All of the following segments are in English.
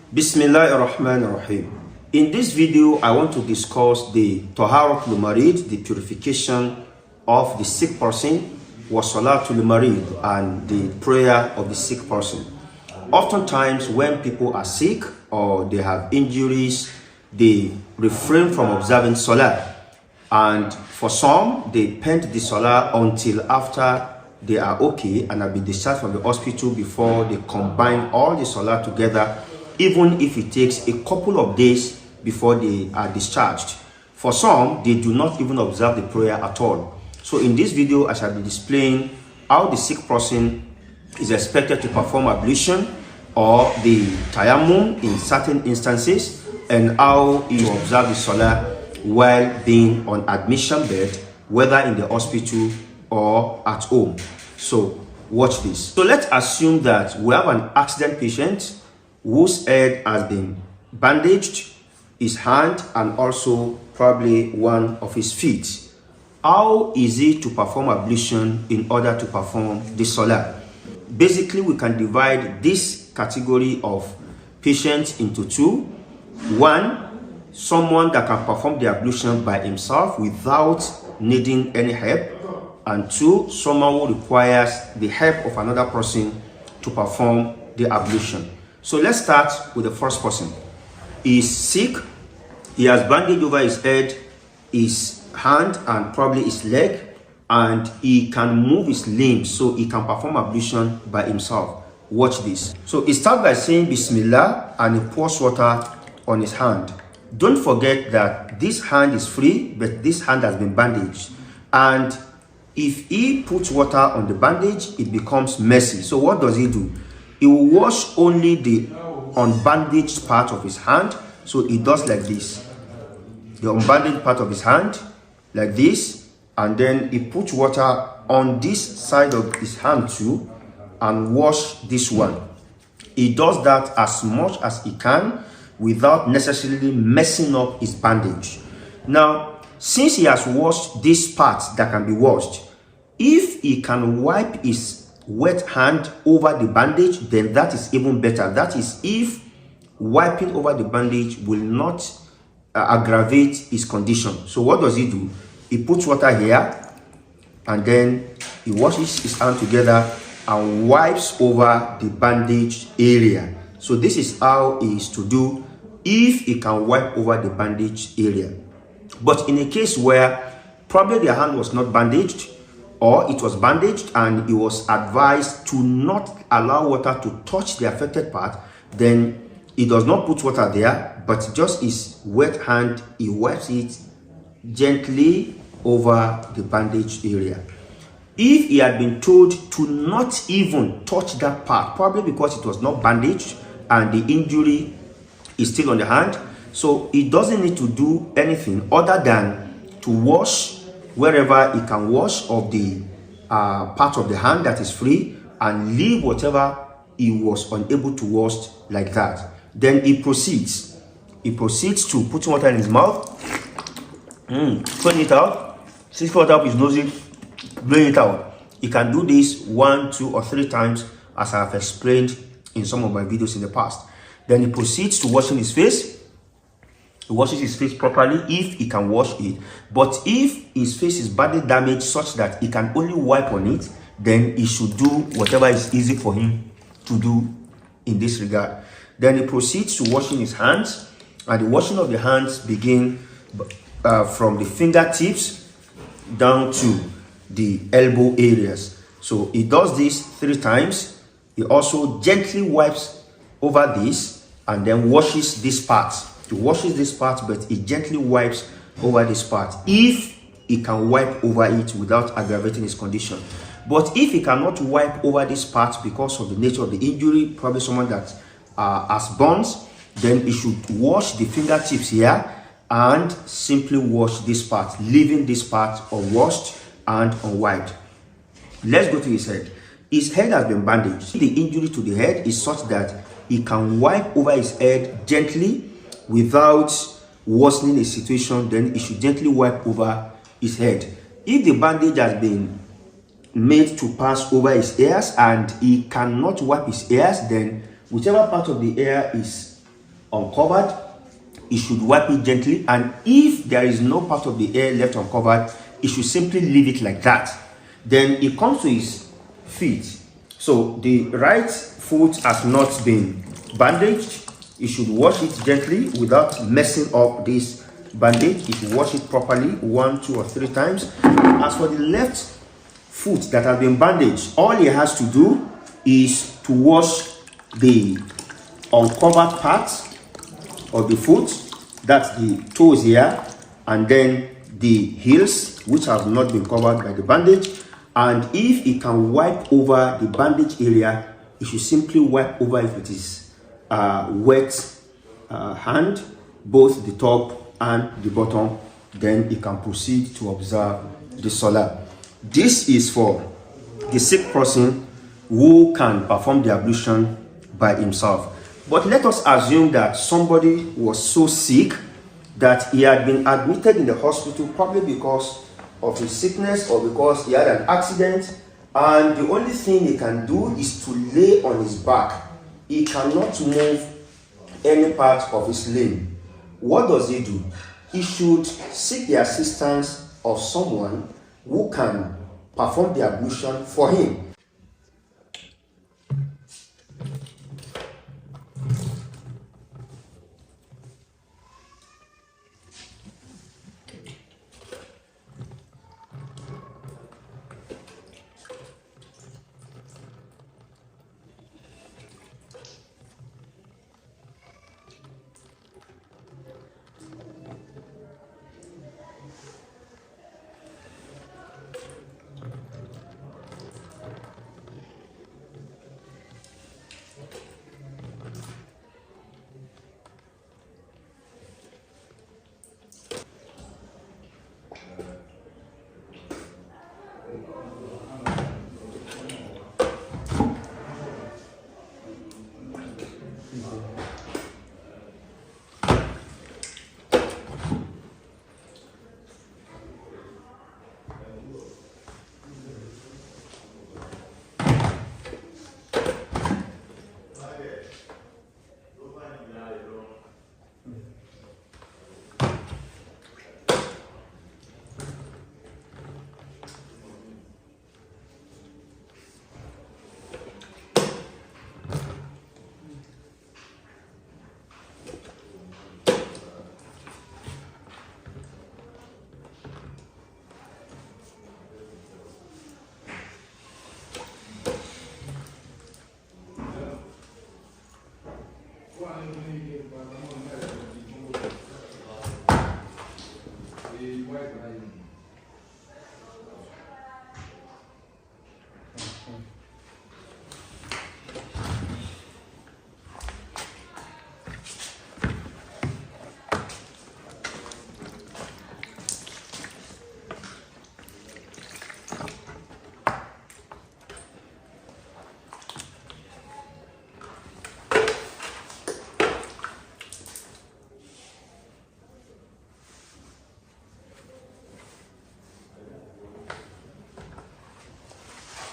Bismillahirrahmanirrahim. In this video, I want to discuss the Taharatul Marid, the purification of the sick person, wa Salatul Marid, and the prayer of the sick person. Oftentimes, when people are sick or they have injuries, they refrain from observing Salah. And for some, they pend the Salah until after they are okay and have been discharged from the hospital before they combine all the Salah together, even if it takes a couple of days before they are discharged. For some, they do not even observe the prayer at all. So in this video, I shall be displaying how the sick person is expected to perform ablution or the Tayamum in certain instances, and how he will observe the Salah while being on admission bed, whether in the hospital or at home. So watch this. So let's assume that we have an accident patient whose head has been bandaged, his hand, and also probably one of his feet. How is it to perform ablution in order to perform the Salah? Basically, we can divide this category of patients into two. One, someone that can perform the ablution by himself without needing any help. And two, someone who requires the help of another person to perform the ablution. So let's start with the first person. He is sick. He has bandage over his head, his hand, and probably his leg, and he can move his limbs, so he can perform ablution by himself. Watch this. So he starts by saying Bismillah, and he pours water on his hand. Don't forget that this hand is free, but this hand has been bandaged. And if he puts water on the bandage, it becomes messy. So what does he do? He will wash only the unbandaged part of his hand. So he does like this. The unbandaged part of his hand, like this. And then he puts water on this side of his hand too, and wash this one. He does that as much as he can without necessarily messing up his bandage. Now, since he has washed this part that can be washed, if he can wipe his wet hand over the bandage, then that is even better. That is, if wiping over the bandage will not aggravate his condition. So what does he do? He puts water here, and then he washes his hand together and wipes over the bandaged area. So this is how he is to do if he can wipe over the bandaged area. But in a case where probably the hand was not bandaged, or it was bandaged and he was advised to not allow water to touch the affected part, then he does not put water there, but just his wet hand, he wipes it gently over the bandaged area. If he had been told to not even touch that part, probably because it was not bandaged and the injury is still on the hand, so he doesn't need to do anything other than to wash wherever he can wash of the part of the hand that is free, and leave whatever he was unable to wash like that. Then he proceeds to put water in his mouth, putting it out, six water up his nose, blowing it out. He can do this 1, 2, or 3 times, as I have explained in some of my videos in the past. Then he proceeds to washing his face. He washes his face properly if he can wash it. But if his face is badly damaged such that he can only wipe on it, then he should do whatever is easy for him to do in this regard. Then he proceeds to washing his hands, and the washing of the hands begin from the fingertips down to the elbow areas. So he does this 3 times. He also gently wipes over this and then washes this part. He washes this part, but he gently wipes over this part if he can wipe over it without aggravating his condition. But if he cannot wipe over this part because of the nature of the injury, probably someone that has burns, then he should wash the fingertips here and simply wash this part, leaving this part unwashed and unwiped. Let's go to his head. His head has been bandaged. The injury to the head is such that he can wipe over his head gently without worsening the situation. Then he should gently wipe over his head. If the bandage has been made to pass over his ears and he cannot wipe his ears, then whichever part of the ear is uncovered, he should wipe it gently, and if there is no part of the hair left uncovered, he should simply leave it like that. Then he comes to his feet. So the right foot has not been bandaged. He should wash it gently without messing up this bandage. He should wash it properly 1, 2, or 3 times. As for the left foot that has been bandaged, all he has to do is to wash the uncovered part of the foot, that's the toes here, and then the heels, which have not been covered by the bandage. And if he can wipe over the bandage area, he should simply wipe over if it is wet hand, both the top and the bottom. Then he can proceed to observe the Salah. This is for the sick person who can perform the ablution by himself. But let us assume that somebody was so sick that he had been admitted in the hospital, probably because of his sickness or because he had an accident, and the only thing he can do is to lay on his back. He cannot move any part of his limb. What does he do? He should seek the assistance of someone who can perform the ablution for him.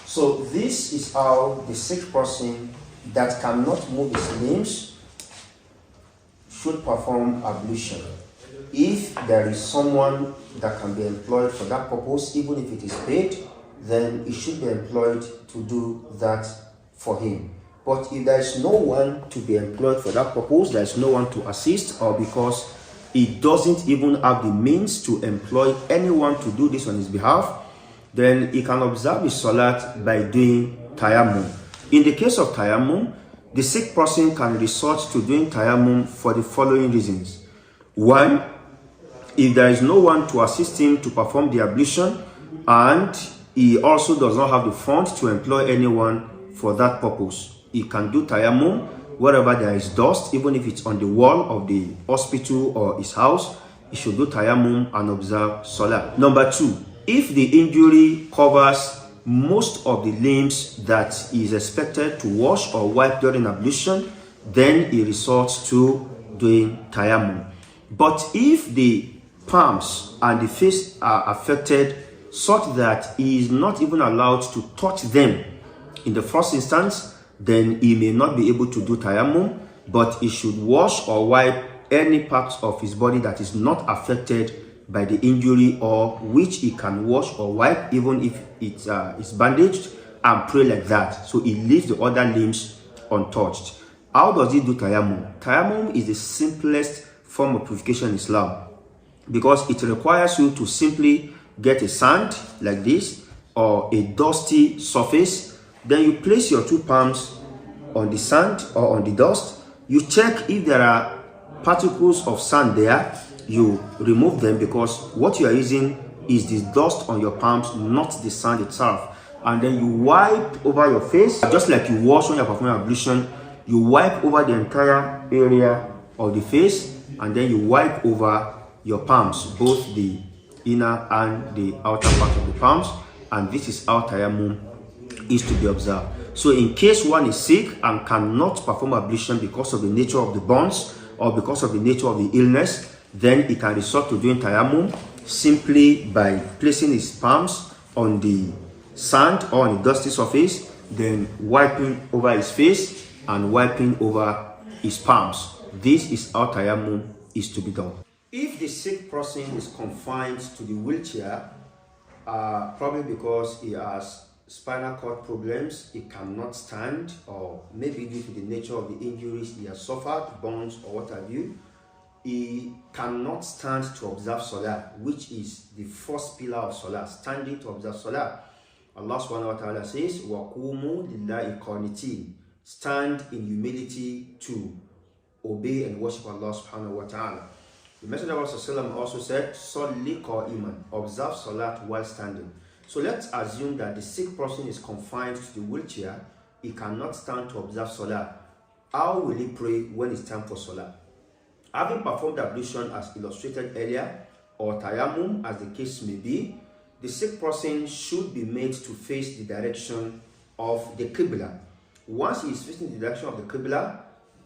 So this is how the sick person that cannot move his limbs should perform ablution. If there is someone that can be employed for that purpose, even if it is paid, then it should be employed to do that for him. But if there is no one to be employed for that purpose, there is no one to assist, or because he doesn't even have the means to employ anyone to do this on his behalf, then he can observe his Salat by doing Tayamum. In the case of Tayamum, the sick person can resort to doing Tayamum for the following reasons. 1, if there is no one to assist him to perform the ablution, and he also does not have the funds to employ anyone for that purpose, he can do Tayamum wherever there is dust, even if it's on the wall of the hospital or his house. He should do Tayamum and observe Salat. Number 2, if the injury covers most of the limbs that he is expected to wash or wipe during ablution, then he resorts to doing Tayamum. But if the palms and the face are affected such that he is not even allowed to touch them in the first instance, then he may not be able to do Tayamum. but he should wash or wipe any parts of his body that is not affected by the injury, or which he can wash or wipe even if it is bandaged, and pray like that. So he leaves the other limbs untouched. How does he do Tayamum? Tayamum is the simplest form of purification in Islam, because it requires you to simply get a sand like this or a dusty surface. Then you place your two palms on the sand or on the dust. You check if there are particles of sand there. You remove them, because what you are using is the dust on your palms, not the sand itself. And then you wipe over your face, just like you wash when you're performing ablution. You wipe over the entire area of the face, and then you wipe over your palms, both the inner and the outer part of the palms. And this is how Tayamum is to be observed. So in case one is sick and cannot perform ablution because of the nature of the burns or because of the nature of the illness, then he can resort to doing Tayamum simply by placing his palms on the sand or on a dusty surface, then wiping over his face and wiping over his palms. This is how Tayamum is to be done. If the sick person is confined to the wheelchair, probably because he has spinal cord problems, he cannot stand, or maybe due to the nature of the injuries he has suffered, burns or what have you, he cannot stand to observe Salāt, which is the first pillar of Salāt, standing to observe Salāt. Allah subhanahu wa ta'ala says, وَقُومُوا لِلَّهِ قَانِتِينَ, stand in humility to obey and worship Allah subhanahu wa ta'ala. The Messenger of Allah also said, Salli qa'iman, observe Salāt while standing. So let's assume that the sick person is confined to the wheelchair, he cannot stand to observe Salāt. How will he pray when it's time for Salāt? Having performed ablution as illustrated earlier, or Tayamum as the case may be, the sick person should be made to face the direction of the Qibla. Once he is facing the direction of the Qibla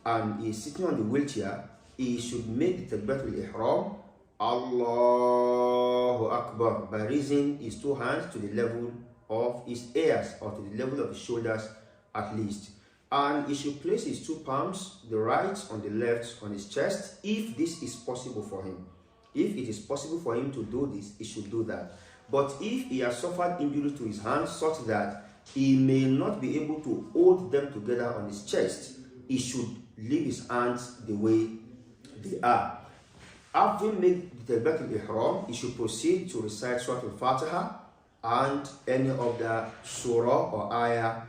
and he is sitting on the wheelchair, he should make the Takbiratul Ihram, Allahu Akbar, by raising his two hands to the level of his ears, or to the level of his shoulders at least. And he should place his two palms, the right on the left, on his chest, if this is possible for him. If it is possible for him to do this, he should do that. But if he has suffered injury to his hands such that he may not be able to hold them together on his chest, he should leave his hands the way they are. After making the Takbiratul Ihram, he should proceed to recite Surah Al-Fatiha and any of the surah or ayah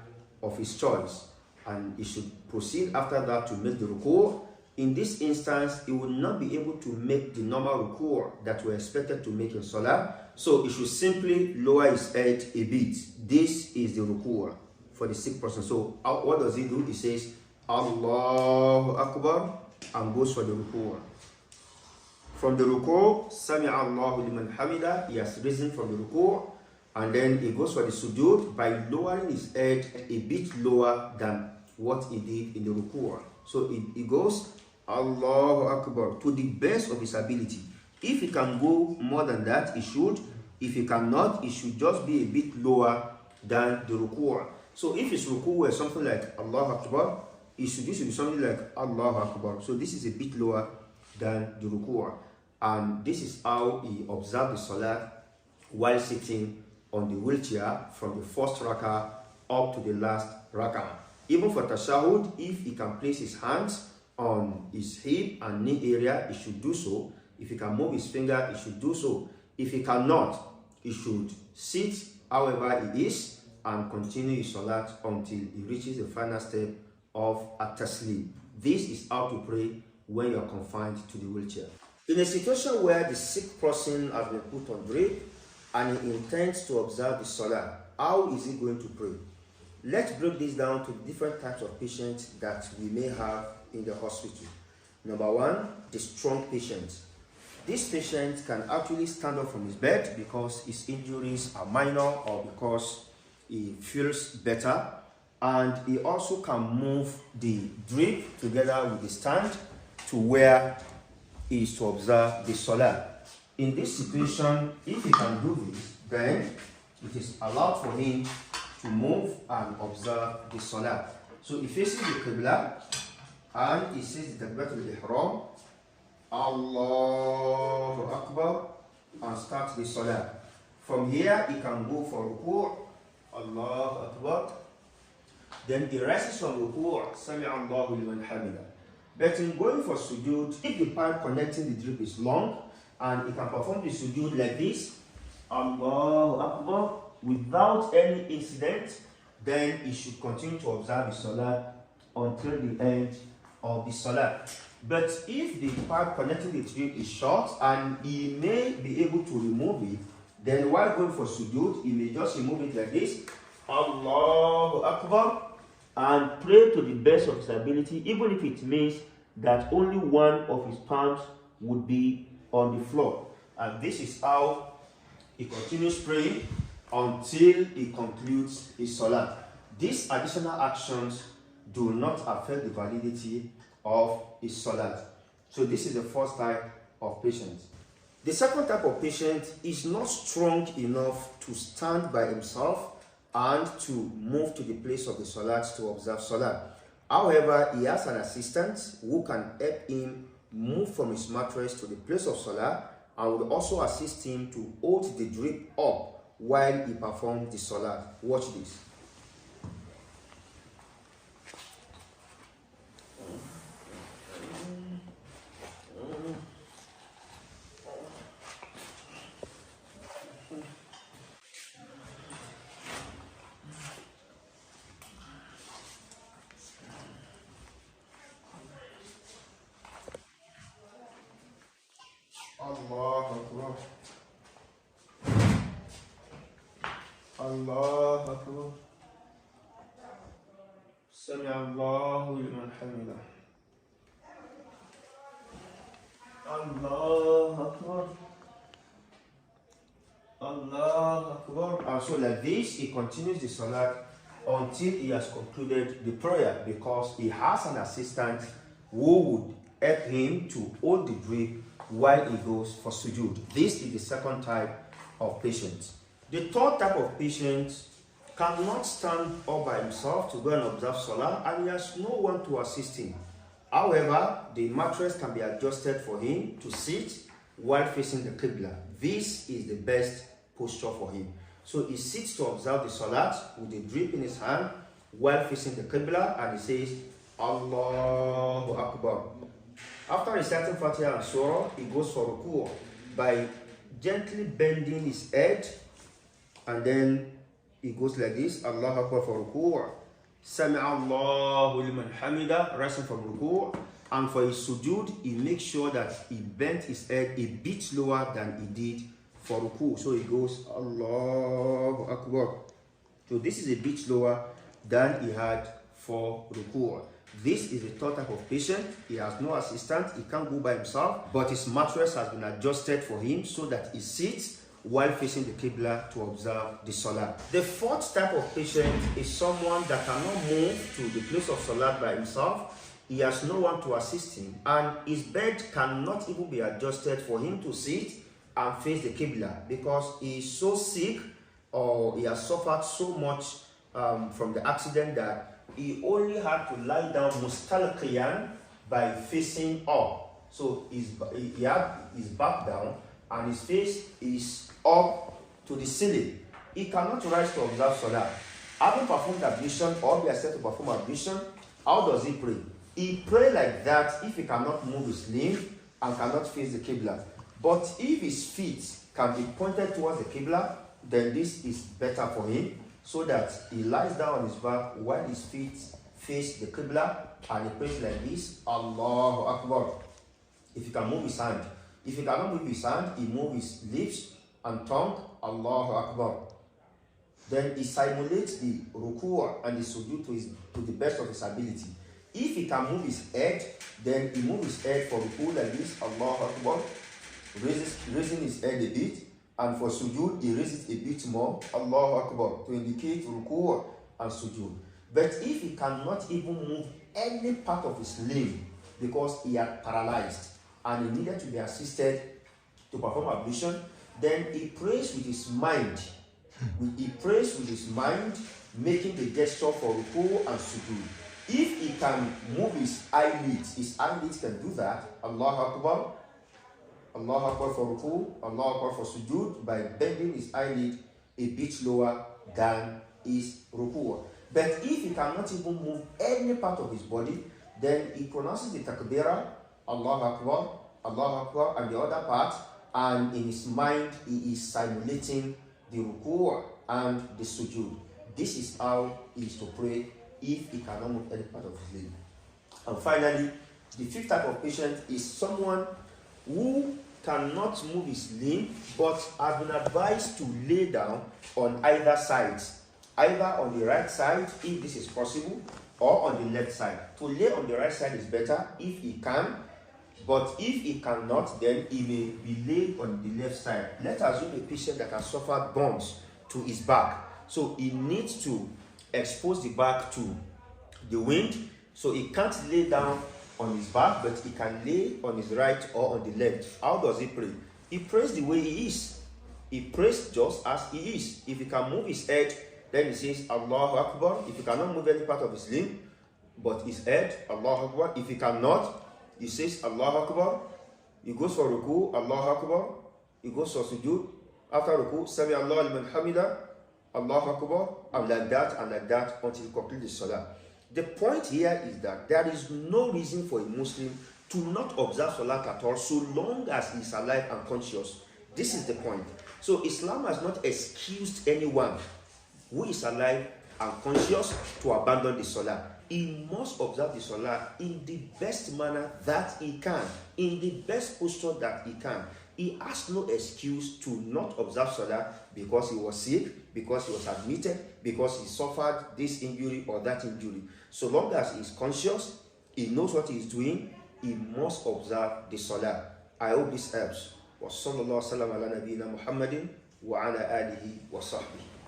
of his choice. And he should proceed after that to make the ruku'. In this instance, he will not be able to make the normal ruku' that we're expected to make in Salah. So he should simply lower his head a bit. This is the ruku' for the sick person. So what does he do? He says, Allahu Akbar, and goes for the ruku'. From the ruku', Sami Allahu liman hamida, he has risen from the ruku'. And then he goes for the sujood by lowering his head a bit lower than what he did in the ruku'. So he goes Allahu Akbar to the best of his ability. If he can go more than that, he should. If he cannot, he should just be a bit lower than the ruku'. So if his ruku' were something like Allahu Akbar, this should be something like Allahu Akbar. So this is a bit lower than the ruku'. And this is how he observed the Salat while sitting on the wheelchair from the first rak'ah up to the last rak'ah. Even for tashahud, if he can place his hands on his hip and knee area, he should do so. If he can move his finger, he should do so. If he cannot, he should sit however he is and continue his salat until he reaches the final step of at-taslim. This is how to pray when you are confined to the wheelchair. In a situation where the sick person has been put on drip and he intends to observe the salah, how is he going to pray? Let's break this down to the different types of patients that we may have in the hospital. Number one, the strong patient. This patient can actually stand up from his bed because his injuries are minor or because he feels better, and he also can move the drip together with the stand to where he is to observe the salah. In this situation, if he can do this, then it is allowed for him to move and observe the salah. So he faces the Qibla, and he says the Takbiratul Ihram, Allahu Akbar, and starts the Salah. From here, he can go for ruku', Allahu Akbar. Then he rises from ruku', Sami Allahu liman hamida. But in going for sujood, if the pipe connecting the drip is long, and he can perform the sujood like this, Allahu Akbar, without any incident, then he should continue to observe the Salah until the end of the Salah. But if the pipe connecting the drip is short and he may be able to remove it, then while going for sujood, he may just remove it like this, Allahu Akbar, and pray to the best of his ability, even if it means that only one of his palms would be on the floor. And this is how he continues praying until he concludes his Salah. These additional actions do not affect the validity of his Salat. So this is the first type of patient. The second type of patient is not strong enough to stand by himself and to move to the place of the Salat to observe Salat. However, he has an assistant who can help him move from his mattress to the place of Salah and will also assist him to hold the drip up while he performs the Salat. Watch this. Allahu Akbar. Allahu Akbar. Sami Allahu liman hamida. Allahu Akbar. Allahu Akbar. And so like this, he continues the Salat until he has concluded the prayer, because he has an assistant who would help him to hold the drip while he goes for sujood. This is the second type of patient. The third type of patient cannot stand up by himself to go and observe Salah, and he has no one to assist him. However, the mattress can be adjusted for him to sit while facing the Qibla. This is the best posture for him. So he sits to observe the Salat with the drip in his hand while facing the Qibla, and he says, Allahu Akbar. After reciting Fatiha and Surah, he goes for ruku' by gently bending his head, and then he goes like this, Allahu Akbar for ruku', Sami Allahu liman hamida, rising from ruku', and for his sujood, he makes sure that he bent his head a bit lower than he did for ruku'. So he goes, Allahu Akbar. So this is a bit lower than he had for ruku'. This is the third type of patient. He has no assistant, he can't go by himself, but his mattress has been adjusted for him so that he sits while facing the Qibla to observe the Salah. The fourth type of patient is someone that cannot move to the place of Salah by himself. He has no one to assist him, and his bed cannot even be adjusted for him to sit and face the Qibla, because he is so sick, or he has suffered so much from the accident that he only had to lie down mustalqiyan by facing up. So he had his back down and his face is up to the ceiling. He cannot rise to observe Salah. Having performed ablution, or be asked to perform ablution, how does he pray? He pray like that if he cannot move his limb and cannot face the Qibla. But if his feet can be pointed towards the Qibla, then this is better for him, so that he lies down on his back while his feet face the Qibla, and he prays like this, Allahu Akbar. If he can move his hand. If he cannot move his hand, he moves his lips and tongue, Allahu Akbar. Then he simulates the ruku' and the sujood to the best of his ability. If he can move his head, then he moves his head for ruku' like this, Allahu Akbar, raising his head a bit. And for sujood, he raises a bit more, Allahu Akbar, to indicate ruku' and sujood. But if he cannot even move any part of his limb because he had paralyzed and he needed to be assisted to perform ablution, then he prays with his mind. He prays with his mind, making the gesture for ruku' and sujood. If he can move his eyelids can do that. Allahu Akbar. Allahu Akbar for ruku, Allahu Akbar for sujood, by bending his eyelid a bit lower than his ruku. But if he cannot even move any part of his body, then he pronounces the takbirah, Allahu Akbar, and the other part, and in his mind he is simulating the ruku and the sujood. This is how he is to pray if he cannot move any part of his limb. And finally, the fifth type of patient is someone who cannot move his limb but has been advised to lay down on either sides, either on the right side if this is possible, or on the left side. To lay on the right side is better if he can, but if he cannot, then he may be laid on the left side. Let's assume a patient that has suffered burns to his back, so he needs to expose the back to the wind, so he can't lay down on his back, but he can lay on his right or on the left. How does he pray? He prays the way he is. He prays just as he is. If he can move his head, then he says Allahu Akbar. If he cannot move any part of his limb but his head, Allahu Akbar. If he cannot, he says Allahu Akbar. He goes for ruku, Allahu Akbar. He goes for sujood. After ruku, Sami Allahu liman hamida, Allahu Akbar, and like that until he completes the salah. The point here is that there is no reason for a Muslim to not observe Salat at all so long as he is alive and conscious. This is the point. So Islam has not excused anyone who is alive and conscious to abandon the Salah. He must observe the Salah in the best manner that he can, in the best posture that he can. He has no excuse to not observe Salah because he was sick, because he was admitted, because he suffered this injury or that injury. So long as he is conscious, he knows what he is doing, he must observe the Salah. I hope this helps. Wa sallallahu alaihi wa sallam ala nabiyyina Muhammadin wa ala alihi wa sahbihi.